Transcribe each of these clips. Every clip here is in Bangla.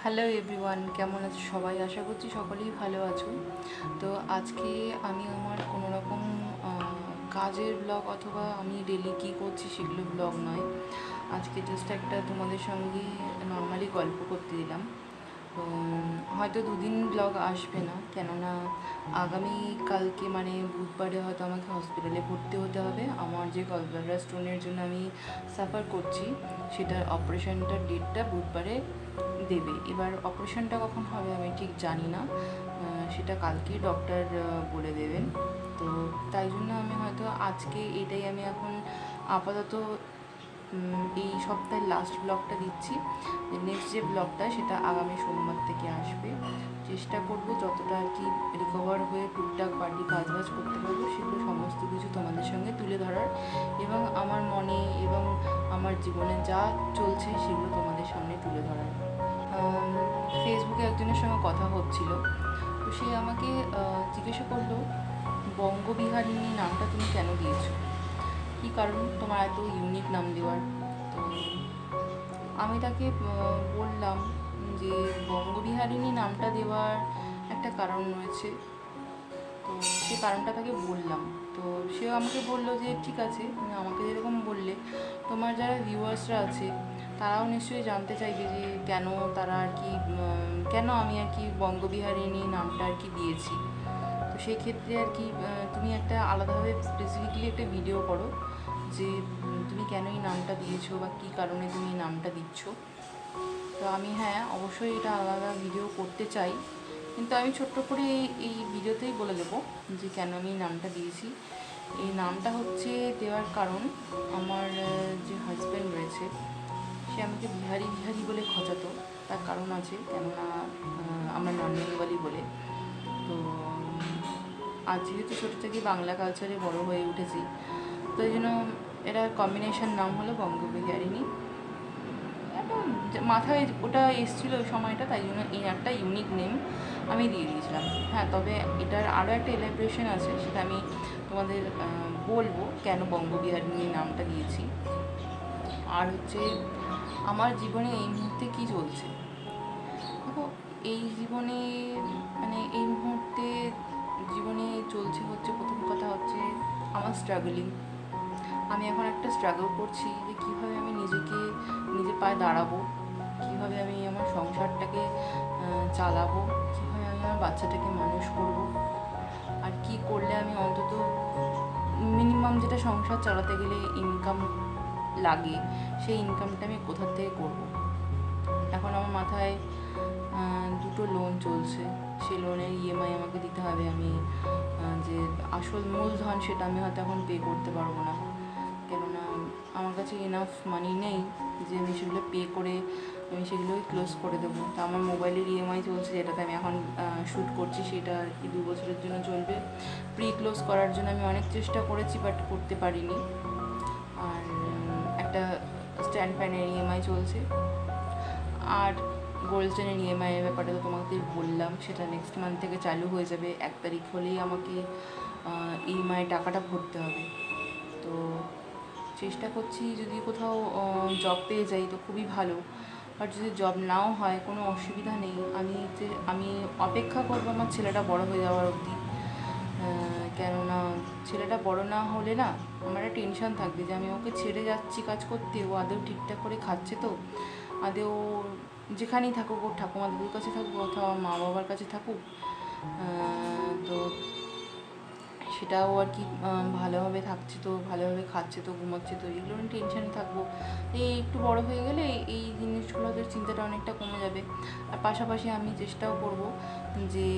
হ্যালো এভরিওয়ান, কেমন আছো সবাই? আশা করছি সকলেই ভালো আছো। তো আজকে আমি আমার কোনো রকম কাজের ব্লগ অথবা আমি ডেলি কী করছি সেগুলো ব্লগ নয়। আজকে জাস্ট একটা তোমাদের সঙ্গে নর্মালি গল্প করতে দিলাম। তো হয়তো দুদিন ব্লগ আসবে না, কেননা আগামীকালকে মানে বুধবারে হয়তো আমাকে হসপিটালে ভর্তি হতে হবে। আমার যে গলব্লাডার স্টোনের জন্য আমি সাফার করছি, সেটার অপারেশনটার ডেটটা বুধবারে দেবে। এবার অপারেশনটা কখন হবে আমি ঠিক জানি না, সেটা কালকেই ডক্টর বলে দেবেন। তো তাই জন্য আমি হয়তো আজকে এটাই আমি এখন আপাতত এই সপ্তাহের লাস্ট ব্লগটা দিচ্ছি। নেক্সট যে ব্লগটা সেটা আগামী সোমবার থেকে আসবে। চেষ্টা করব যতটা আর কি রিকভার হয়ে টুকটাক বাড়ি কাজবাজ করতে পারবো সেগুলো সমস্ত কিছু তোমাদের সঙ্গে তুলে ধরার, এবং আমার মনে এবং আমার জীবনে যা চলছে সেগুলো তোমাদের সামনে তুলে ধরার। ফেসবুকে একজনের সঙ্গে কথা হচ্ছিল, তো সে আমাকে জিজ্ঞাসা করলো, বঙ্গবিহারিণী নামটা তুমি কেন দিয়েছো, কী কারণ তোমার এত ইউনিক নাম দেওয়ার? তো আমি তাকে বললাম যে বঙ্গবিহারিণী নামটা দেওয়ার একটা কারণ রয়েছে। তো সেই কারণটা তাকে বললাম। তো সেও আমাকে বললো যে ঠিক আছে, আমাকে যেরকম বললে তোমার যারা ভিউয়ার্সরা আছে তারাও নিশ্চয়ই জানতে চাইবে যে কেন তারা আর কি কেন আমি আর কি বঙ্গবিহারিণী নামটা আর কি দিয়েছি। তো সেই ক্ষেত্রে আর কি তুমি একটা আলাদাভাবে স্পেসিফিকলি একটা ভিডিও করো যে তুমি কেন এই নামটা দিয়েছো বা কী কারণে তুমি এই নামটা দিচ্ছ। তো আমি হ্যাঁ অবশ্যই এটা আলাদা ভিডিও করতে চাই, কিন্তু আমি ছোট্ট করে এই ভিডিওতেই বলে দেবো যে কেন আমি এই নামটা দিয়েছি। এই নামটা হচ্ছে দেওয়ার কারণ, আমার যে হাজব্যান্ড রয়েছে সে আমাকে বিহারি বিহারি বলে খচাতো। তার কারণ আছে, কেননা আমরা নন বেঙ্গলি বলে। তো আজ যেহেতু ছোটো থেকে বাংলা কালচারে বড় হয়ে উঠেছি, তো এই জন্য এটা কম্বিনেশন নাম হলো বঙ্গবিহারিণী। মাথায় ওটা এসেছিলো ওই সময়টা, তাই জন্য এই একটা ইউনিক নেম আমি দিয়ে দিয়েছিলাম। হ্যাঁ, তবে এটার আরও একটা এলাবোরেশন আছে, সেটা আমি তোমাদের বলবো কেন বঙ্গবিহারিণী নামটা দিয়েছি। আর হচ্ছে আমার জীবনে এই মুহূর্তে কী চলছে। দেখো, এই জীবনে মানে এই মুহূর্তে জীবনে চলছে হচ্ছে, প্রথম কথা হচ্ছে আমার স্ট্রাগলিং। আমি এখন একটা স্ট্রাগল করছি যে কীভাবে আমি নিজের পায়ে দাঁড়াবো, কীভাবে আমি আমার সংসারটাকে চালাবো, কীভাবে আমি আমার বাচ্চাটাকে মানুষ করব, আর কি করলে আমি অন্তত মিনিমাম যেটা সংসার চালাতে গেলে ইনকাম লাগে সেই ইনকামটা আমি কোথার থেকে করবো। এখন আমার মাথায় দুটো লোন চলছে, সেই লোনের ইএমআই আমাকে দিতে হবে। আমি যে আসল মূলধন সেটা আমি হয়তো এখন পে করতে পারবো না, কেননা আমার কাছে এনাফ মানি নেই যে আমি সেগুলো পে করে আমি সেগুলোই ক্লোজ করে দেবো। তো আমার মোবাইলের ইএমআই চলছে, যেটাতে আমি এখন শ্যুট করছি, সেটা আর কি 2 বছরের জন্য চলবে। প্রি ক্লোজ করার জন্য আমি অনেক চেষ্টা করেছি, বাট করতে পারিনি। আর একটা স্ট্যান্ড ফ্যানের ইএমআই চলছে। আর গোল্ড চেনের ইএমআইয়ের ব্যাপারে তো তোমাকে বললাম, সেটা নেক্সট মান্থ থেকে চালু হয়ে যাবে। 1 তারিখ হলেই আমাকে ইএমআই টাকাটা ভরতে হবে। তো চেষ্টা করছি যদি কোথাও জব পেয়ে যাই তো খুবই ভালো, আর যদি জব নাও হয় কোনো অসুবিধা নেই। আমি অপেক্ষা করবো আমার ছেলেটা বড় হয়ে যাওয়ার অবধি, কেননা ছেলেটা বড় না হলে না আমার একটা টেনশন থাকবে যে আমি ওকে ছেড়ে যাচ্ছি কাজ করতে, ও আদৌ ঠিকঠাক করে খাচ্ছে তো, আদৌ যেখানেই থাকুক, ওর ঠাকুমা দাদুর কাছে থাকুক অথবা মা বাবার কাছে থাকুক, তো সেটাও আর কি ভালোভাবে থাকছে তো, ভালোভাবে খাচ্ছে তো, ঘুমাচ্ছে তো, এগুলো নিয়ে টেনশানে থাকবো। এই একটু বড় হয়ে গেলে এই জিনিসগুলোদের চিন্তাটা অনেকটা কমে যাবে। আর পাশাপাশি আমি চেষ্টাও করব যে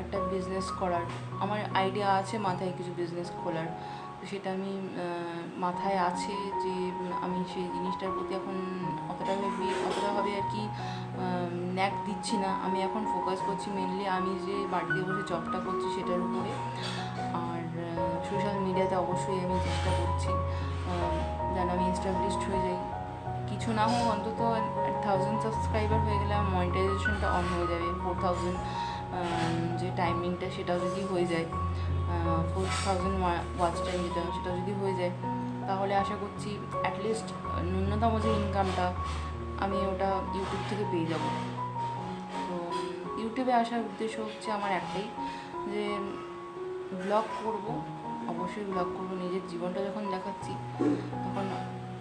একটা বিজনেস করার। আমার আইডিয়া আছে মাথায় কিছু বিজনেস খোলার, তো সেটা আমি মাথায় আছে যে আমি সেই জিনিসটার প্রতি এখন অতটাভাবে আর কি ন্যাক দিচ্ছি না। আমি এখন ফোকাস করছি মেনলি আমি যে বাড়িতে বসে জবটা করছি সেটার উপরে। আর সোশ্যাল মিডিয়াতে অবশ্যই আমি চেষ্টা করছি যেন আমি এস্টাবলিশড হয়ে যাই। কিছু না হোক অন্তত 1000 সাবস্ক্রাইবার হয়ে গেলে আমার মনিটাইজেশনটা অন হয়ে যাবে। 4000 যে টাইমিংটা সেটাও যদি হয়ে যায়, 4000 ওয়াচ টাইম সেটা যদি হয়ে যায়, তাহলে আশা করছি অ্যাটলিস্ট ন্যূনতম যে ইনকামটা আমি ওটা ইউটিউব থেকে পেয়ে যাব। তো ইউটিউবে আসার উদ্দেশ্য হচ্ছে আমার একটাই, যে ব্লগ করব, অবশ্যই ব্লগ করব। নিজের জীবনটা যখন দেখাচ্ছি তখন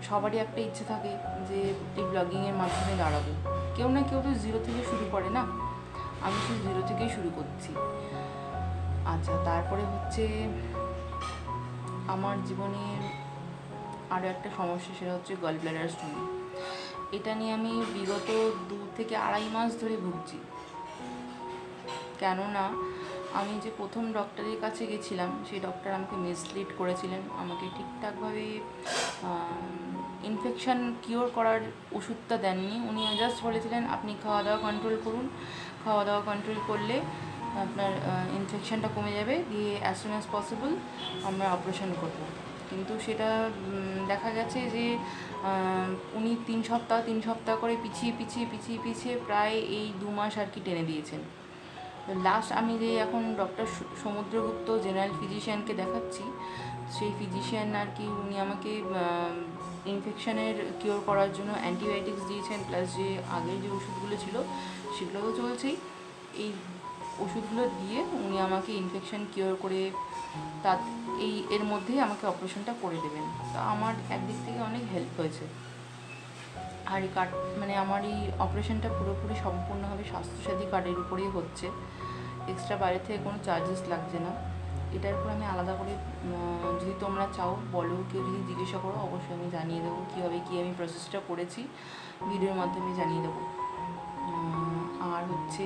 সবারই একটা ইচ্ছে থাকে যে এই ব্লগিংয়ের মাধ্যমে দাঁড়াবো। কেউ না কেউ তো জিরো থেকে শুরু করে না, আমি সেই জিরো থেকেই শুরু করছি। আচ্ছা, তারপরে হচ্ছে আমার জীবনের আরও একটা সমস্যা, সেটা হচ্ছে গল ব্লাডার স্টোন। এটা নিয়ে আমি বিগত 2 থেকে আড়াই মাস ধরে ভুগছি। কেননা আমি যে প্রথম ডক্টরের কাছে গেছিলাম, সেই ডক্টর আমাকে মিসলিড করেছিলেন। আমাকে ঠিকঠাকভাবে ইনফেকশান কিওর করার ওষুধটা দেননি। উনি জাস্ট বলেছিলেন আপনি খাওয়া দাওয়া কন্ট্রোল করুন, খাওয়া দাওয়া কন্ট্রোল করলে আপনার ইনফেকশানটা কমে যাবে, দিয়ে অ্যাজ সুন অ্যাজ পসিবল আমরা অপারেশন করব। কিন্তু সেটা দেখা গেছে যে উনি 3 সপ্তাহ করে পিছিয়ে প্রায় এই 2 মাস আর কি টেনে দিয়েছেন। লাস্ট আমি যে এখন ডক্টর সমুদ্রগুপ্ত জেনারেল ফিজিশিয়ানকে দেখাচ্ছি, সেই ফিজিশিয়ান আর কি উনি আমাকে ইনফেকশানের কিওর করার জন্য অ্যান্টিবায়োটিক্স দিয়েছেন, প্লাস যে আগের যে ওষুধগুলো ছিল সেগুলো তো চলছেই। এই ওষুধগুলো দিয়ে উনি আমাকে ইনফেকশান কিওর করে এর মধ্যেই আমাকে অপারেশনটা করে দেবেন। তা আমার একদিক থেকে অনেক হেল্প হয়েছে। আর এই কার্ড মানে আমার এই অপারেশনটা পুরোপুরি সম্পূর্ণভাবে স্বাস্থ্যসাথী কার্ডের উপরেই হচ্ছে, এক্সট্রা বাইরে থেকে কোনো চার্জেস লাগছে না। এটার উপর আমি আলাদা করে যদি তোমরা চাও বলো, কেউ যদি জিজ্ঞাসা করো, অবশ্যই আমি জানিয়ে দেবো কীভাবে কী আমি প্রসেসটা করেছি, ভিডিওর মাধ্যমে জানিয়ে দেবো। আর হচ্ছে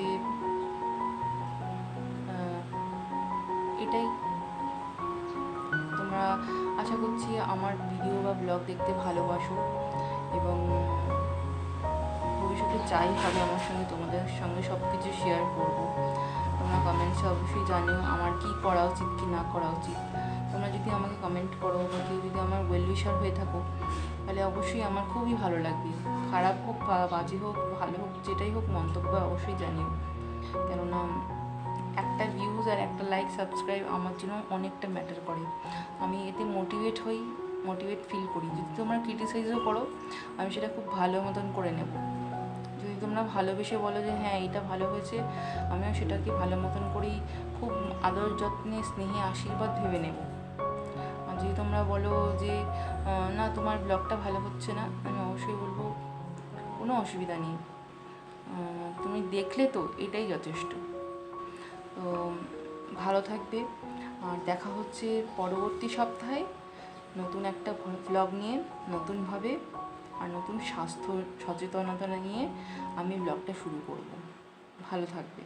এটাই, তোমরা আশা করছি আমার ভিডিও বা ব্লগ দেখতে ভালোবাসো এবং ভবিষ্যতে চাই হবে আমার সঙ্গে তোমাদের সঙ্গে সব কিছু শেয়ার করবো। তোমরা কমেন্টসে অবশ্যই জানিও আমার কী করা উচিত কি না করা উচিত। তোমরা যদি আমাকে কমেন্ট করো বা কেউ যদি আমার ওয়েল উইশার হয়ে থাকো, তাহলে অবশ্যই আমার খুবই ভালো লাগবে। খারাপ হোক বা বাজে হোক, ভালো হোক, যেটাই হোক, মন্তব্য অবশ্যই জানিও। কেননা একটা ভিউজ আর একটা লাইক সাবস্ক্রাইব আমার জন্য অনেকটা ম্যাটার করে। আমি এতে মোটিভেট ফিল করি। যদি তোমরা ক্রিটিসাইজও করো, আমি সেটা খুব ভালো মতন করে নেব। যদি তোমরা ভালোবেসে বলো যে হ্যাঁ এটা ভালো হয়েছে, আমিও সেটাকে ভালো মতন করেই খুব আদর যত্নে স্নেহে আশীর্বাদ ভেবে নেব। আর যদি তোমরা বলো যে না তোমার ব্লগটা ভালো হচ্ছে না, আমি অবশ্যই বলবো কোনো অসুবিধা নেই, তুমি দেখলে তো এটাই যথেষ্ট। তো ভালো থাকবে, আর দেখা হচ্ছে পরবর্তী সপ্তাহে নতুন একটা ব্লগ নিয়ে, নতুনভাবে আর নতুন স্বাস্থ্য সচেতনতা নিয়ে আমি ব্লগটা শুরু করব। ভালো থাকবে।